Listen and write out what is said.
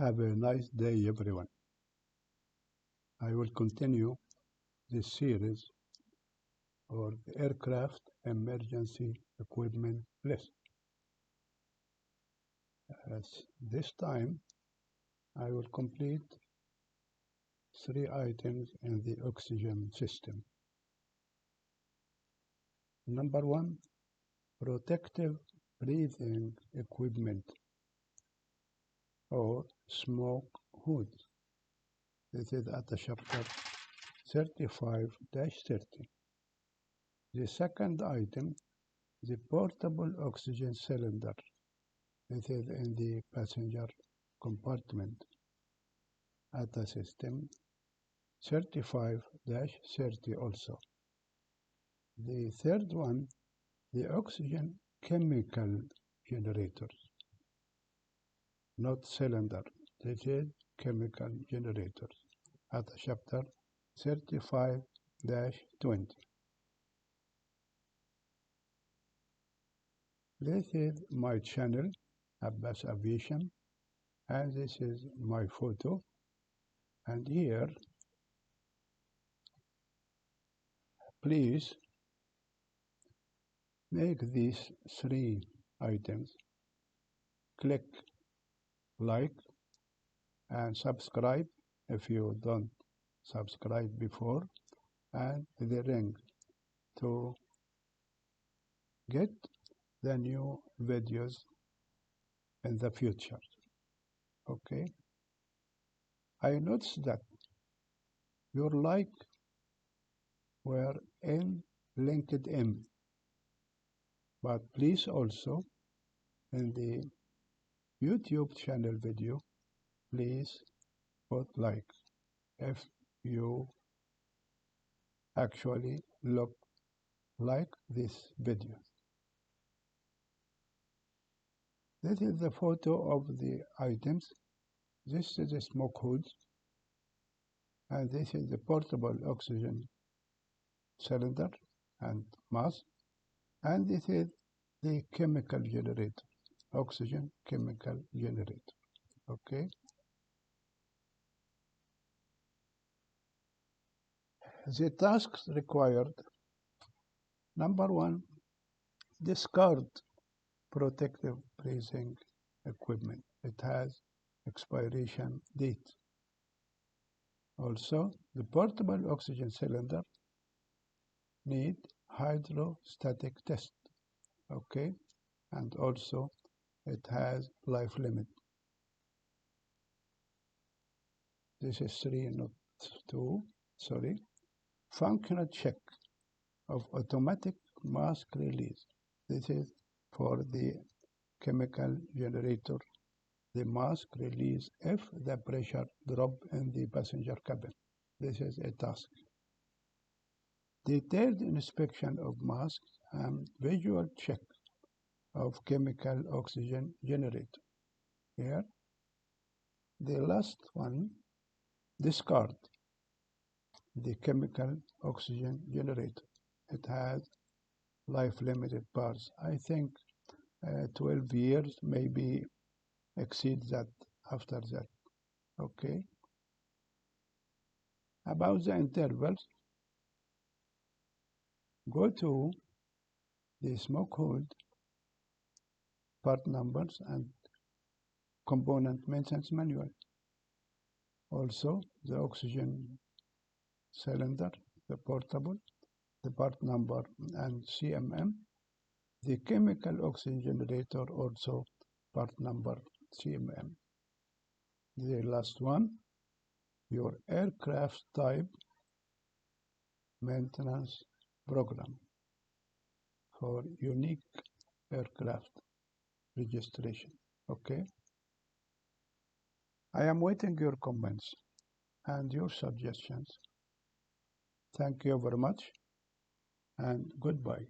Have a nice day, everyone. I will continue this series for the aircraft emergency equipment list. This time, I will complete 3 items in the oxygen system. Number 1, protective breathing equipment or smoke hood. This is at the chapter 35-30. The second item, the portable oxygen cylinder. This is in the passenger compartment at the system 35-30 also. The third one, the oxygen chemical generator, not cylinder. This is chemical generator at chapter 35-20. This is my channel, Aviation, and this is my photo. And here, please make these 3 items. Click like and subscribe if you don't subscribe before, and the ring to get the new videos in the future. Okay? I noticed that your like were in LinkedIn, but please also in the YouTube channel video, please put like if you actually look like this video. This is the photo of the items. This is the smoke hood, and this is the portable oxygen cylinder and mask, and this is the chemical generator, oxygen chemical generator. Okay. The tasks required. Number 1, discard protective breathing equipment. It has expiration date. Also, the portable oxygen cylinder need hydrostatic test. Okay, and also it has life limit. This is 3, not 2, sorry. Functional check of automatic mask release. This is for the chemical generator. The mask release if the pressure drop in the passenger cabin. This is a task. Detailed inspection of masks and visual check of chemical oxygen generator. Here, the last one, discard the chemical oxygen generator. It has life limited parts. I think 12 years, maybe exceed that after that. Okay. About the intervals, go to the smoke hood, part numbers, and component maintenance manual. Also, the oxygen cylinder, the portable, the part number and CMM, the chemical oxygen generator, also part number CMM. The last one, your aircraft type maintenance program for unique aircraft registration. Okay. I am waiting your comments and your suggestions. Thank you very much and goodbye.